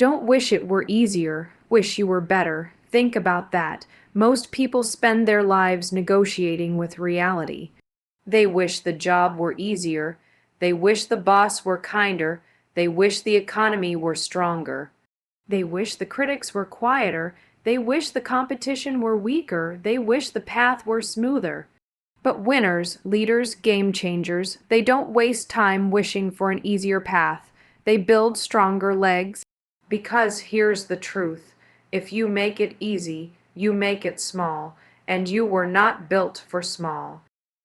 Don't wish it were easier, wish you were better. Think about that. Most people spend their lives negotiating with reality. They wish the job were easier. They wish the boss were kinder. They wish the economy were stronger. They wish the critics were quieter. They wish the competition were weaker. They wish the path were smoother. But winners, leaders, game changers, they don't waste time wishing for an easier path. They build stronger legs. Because here's the truth. If you make it easy, you make it small, and you were not built for small.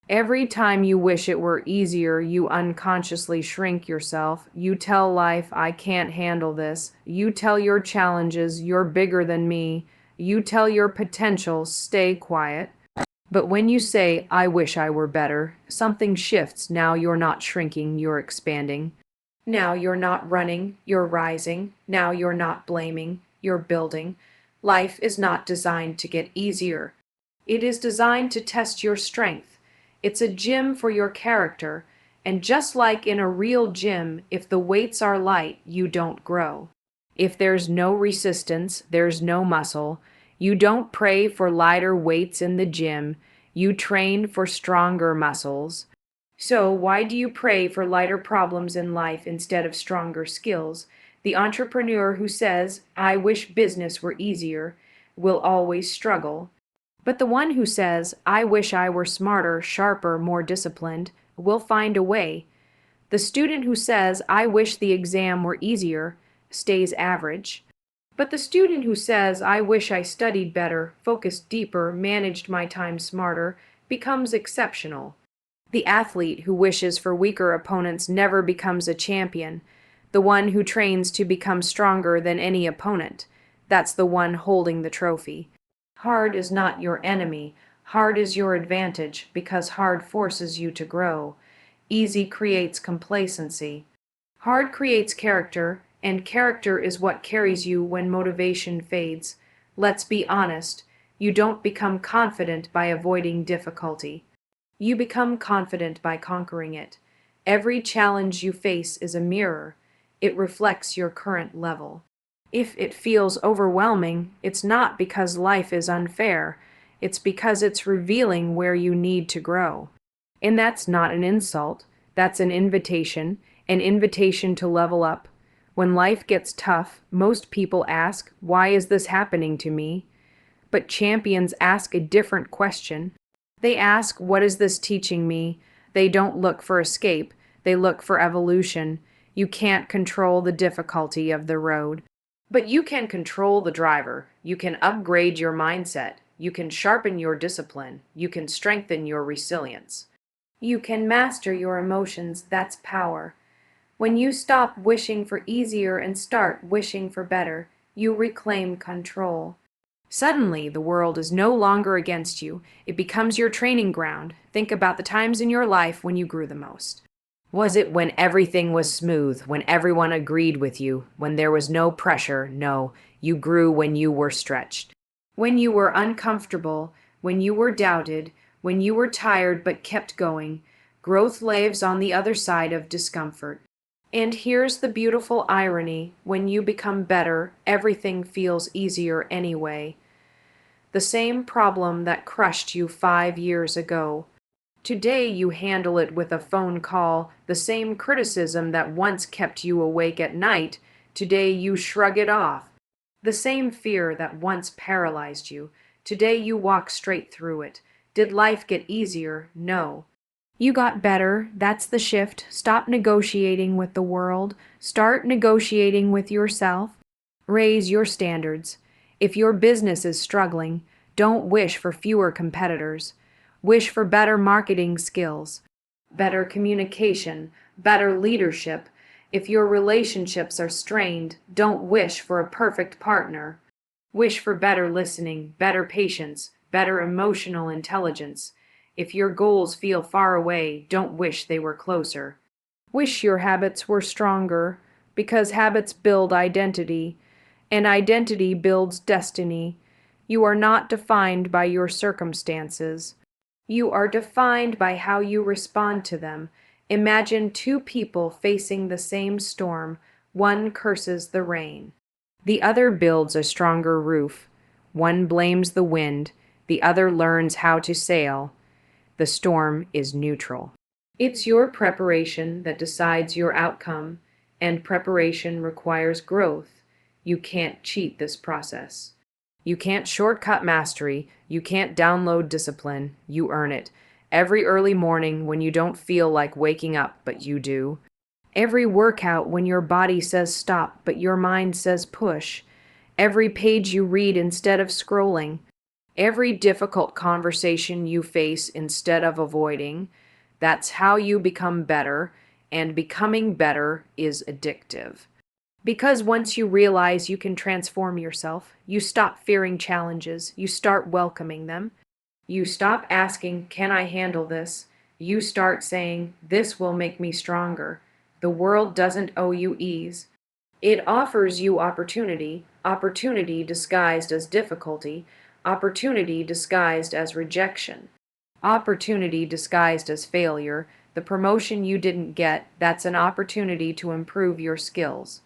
Every time you wish it were easier, you unconsciously shrink yourself. You tell life, I can't handle this. You tell your challenges, you're bigger than me. You tell your potential, stay quiet. But when you say, I wish I were better, something shifts. Now you're not shrinking, you're expanding. Now you're not running, you're rising. Now you're not blaming, you're building. Life is not designed to get easier. It is designed to test your strength. It's a gym for your character, and just like in a real gym, if the weights are light, you don't grow. If there's no resistance, there's no muscle. You don't pray for lighter weights in the gym, you train for stronger muscles. So why do you pray for lighter problems in life instead of stronger skills? The entrepreneur who says, I wish business were easier, will always struggle. But the one who says, I wish I were smarter, sharper, more disciplined, will find a way. The student who says, I wish the exam were easier, stays average. But the student who says, I wish I studied better, focused deeper, managed my time smarter, becomes exceptional. The athlete who wishes for weaker opponents never becomes a champion. The one who trains to become stronger than any opponent, that's the one holding the trophy. Hard is not your enemy. Hard is your advantage because hard forces you to grow. Easy creates complacency. Hard creates character, and character is what carries you when motivation fades. Let's be honest, you don't become confident by avoiding difficulty. You become confident by conquering it. Every challenge you face is a mirror. It reflects your current level. If it feels overwhelming, it's not because life is unfair. It's because it's revealing where you need to grow. And that's not an insult. That's an invitation to level up. When life gets tough, most people ask, why is this happening to me? But champions ask a different question. They ask, what is this teaching me? They don't look for escape. They look for evolution. You can't control the difficulty of the road. But you can control the driver. You can upgrade your mindset. You can sharpen your discipline. You can strengthen your resilience. You can master your emotions. That's power. When you stop wishing for easier and start wishing for better, you reclaim control. Suddenly, the world is no longer against you. It becomes your training ground. Think about the times in your life when you grew the most. Was it when everything was smooth, when everyone agreed with you, when there was no pressure? No, you grew when you were stretched. When you were uncomfortable, when you were doubted, when you were tired but kept going. Growth lives on the other side of discomfort. And here's the beautiful irony. When you become better, everything feels easier anyway. The same problem that crushed you 5 years ago. Today you handle it with a phone call. The same criticism that once kept you awake at night, today you shrug it off. The same fear that once paralyzed you, today you walk straight through it. Did life get easier? No. You got better. That's the shift. Stop negotiating with the world. Start negotiating with yourself. Raise your standards. If your business is struggling, don't wish for fewer competitors. Wish for better marketing skills, better communication, better leadership. If your relationships are strained, don't wish for a perfect partner. Wish for better listening, better patience, better emotional intelligence. If your goals feel far away, don't wish they were closer. Wish your habits were stronger, because habits build identity, and identity builds destiny. You are not defined by your circumstances. You are defined by how you respond to them. Imagine two people facing the same storm. One curses the rain. The other builds a stronger roof. One blames the wind, the other learns how to sail. The storm is neutral. It's your preparation that decides your outcome, and preparation requires growth. You can't cheat this process. You can't shortcut mastery. You can't download discipline. You earn it. Every early morning when you don't feel like waking up, but you do. Every workout when your body says stop, but your mind says push. Every page you read instead of scrolling. Every difficult conversation you face instead of avoiding. That's how you become better, and becoming better is addictive. Because once you realize you can transform yourself, you stop fearing challenges, you start welcoming them. You stop asking, "Can I handle this?" You start saying, "This will make me stronger." The world doesn't owe you ease. It offers you opportunity, opportunity disguised as difficulty, opportunity disguised as rejection, opportunity disguised as failure. The promotion you didn't get, that's an opportunity to improve your skills.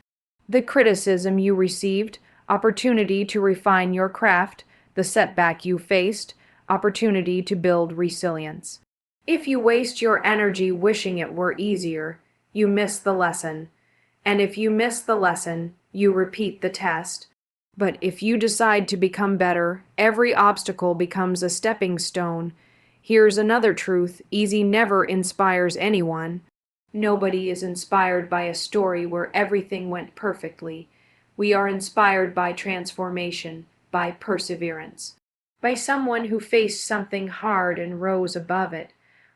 The criticism you received, opportunity to refine your craft. The setback you faced, opportunity to build resilience. If you waste your energy wishing it were easier, you miss the lesson. And if you miss the lesson, you repeat the test. But if you decide to become better, every obstacle becomes a stepping stone. Here's another truth: easy never inspires anyone. Nobody is inspired by a story where everything went perfectly. We are inspired by transformation, by perseverance, by someone who faced something hard and rose above it.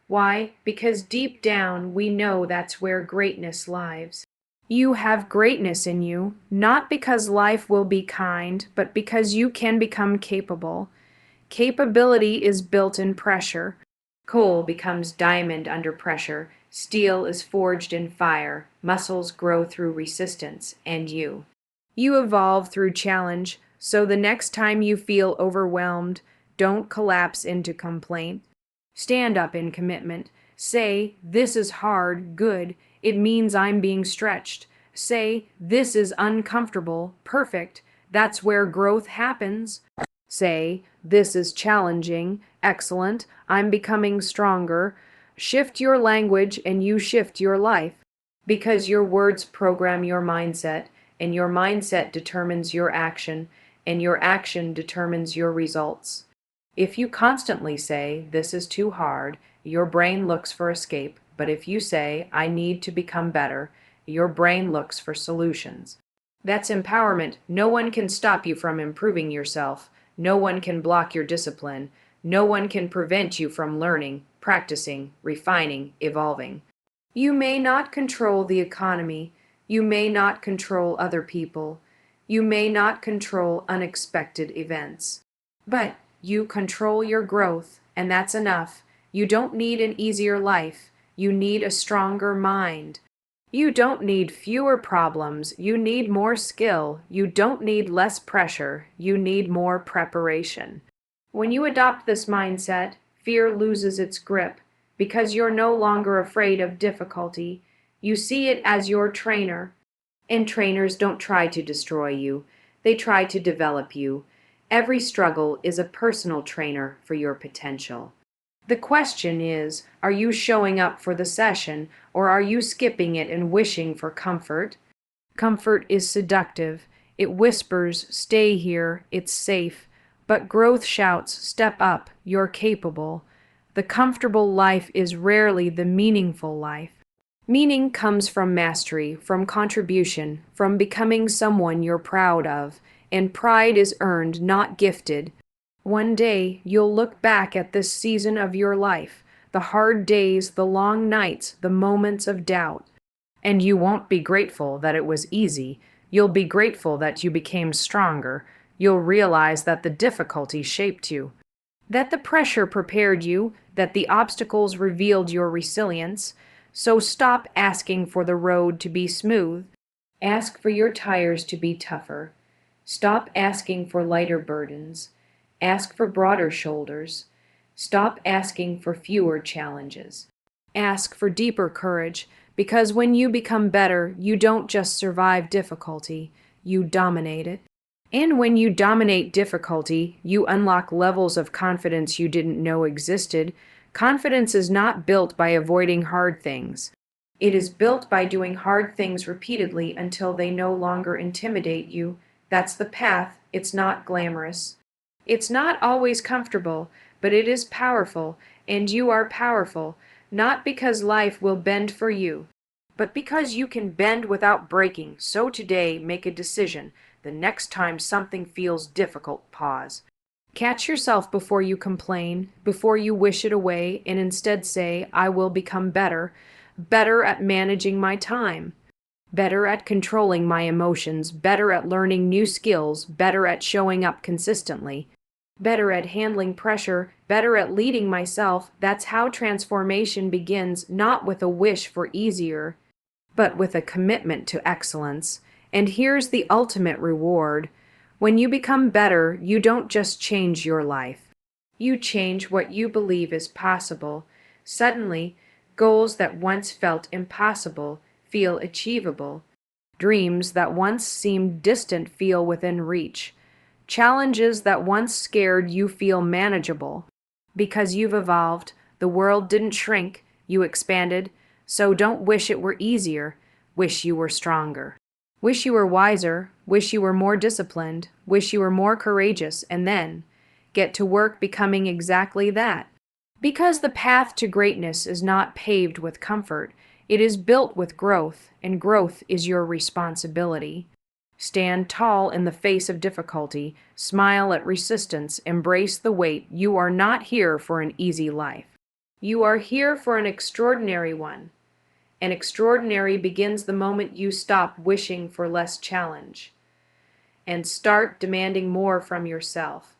Why? Because deep down we know that's where greatness lies. You have greatness in you, not because life will be kind, but because you can become capable. Capability is built in pressure. Coal becomes diamond under pressure. Steel is forged in fire. Muscles grow through resistance, and you. You evolve through challenge, so the next time you feel overwhelmed, don't collapse into complaint. Stand up in commitment. Say, "This is hard, good. It means I'm being stretched." Say, "This is uncomfortable, perfect. That's where growth happens." Say, "This is challenging, excellent. I'm becoming stronger." Shift your language and you shift your life. Because your words program your mindset, and your mindset determines your action, and your action determines your results. If you constantly say, "This is too hard," your brain looks for escape. But if you say, "I need to become better," your brain looks for solutions. That's empowerment. No one can stop you from improving yourself. No one can block your discipline. No one can prevent you from learning, practicing, refining, evolving. You may not control the economy. You may not control other people. You may not control unexpected events. But you control your growth, and that's enough. You don't need an easier life. You need a stronger mind. You don't need fewer problems. You need more skill. You don't need less pressure. You need more preparation. When you adopt this mindset, fear loses its grip because you're no longer afraid of difficulty. You see it as your trainer. And trainers don't try to destroy you. They try to develop you. Every struggle is a personal trainer for your potential. The question is, are you showing up for the session, or are you skipping it and wishing for comfort? Comfort is seductive. It whispers, "Stay here, it's safe." But growth shouts, "Step up, you're capable." The comfortable life is rarely the meaningful life. Meaning comes from mastery, from contribution, from becoming someone you're proud of, and pride is earned, not gifted. One day, you'll look back at this season of your life, the hard days, the long nights, the moments of doubt, and you won't be grateful that it was easy. You'll be grateful that you became stronger. You'll realize that the difficulty shaped you, that the pressure prepared you, that the obstacles revealed your resilience. So stop asking for the road to be smooth. Ask for your tires to be tougher. Stop asking for lighter burdens. Ask for broader shoulders. Stop asking for fewer challenges. Ask for deeper courage, because when you become better, you don't just survive difficulty. you dominate it. And when you dominate difficulty, you unlock levels of confidence you didn't know existed. Confidence is not built by avoiding hard things. It is built by doing hard things repeatedly until they no longer intimidate you. That's the path. It's not glamorous. It's not always comfortable, but it is powerful, and you are powerful, not because life will bend for you, but because you can bend without breaking. So today, make a decision. The next time something feels difficult, pause. Catch yourself before you complain, before you wish it away, and instead say, I will become better, better at managing my time, better at controlling my emotions, better at learning new skills, better at showing up consistently, better at handling pressure, better at leading myself. That's how transformation begins, not with a wish for easier, but with a commitment to excellence. And here's the ultimate reward. When you become better, you don't just change your life. You change what you believe is possible. Suddenly, goals that once felt impossible feel achievable. Dreams that once seemed distant feel within reach. Challenges that once scared you feel manageable. Because you've evolved, the world didn't shrink, you expanded. So don't wish it were easier, wish you were stronger. Wish you were wiser, wish you were more disciplined, wish you were more courageous, and then get to work becoming exactly that. Because the path to greatness is not paved with comfort, it is built with growth, and growth is your responsibility. Stand tall in the face of difficulty, smile at resistance, embrace the weight. You are not here for an easy life. You are here for an extraordinary one. And extraordinary begins the moment you stop wishing for less challenge and start demanding more from yourself.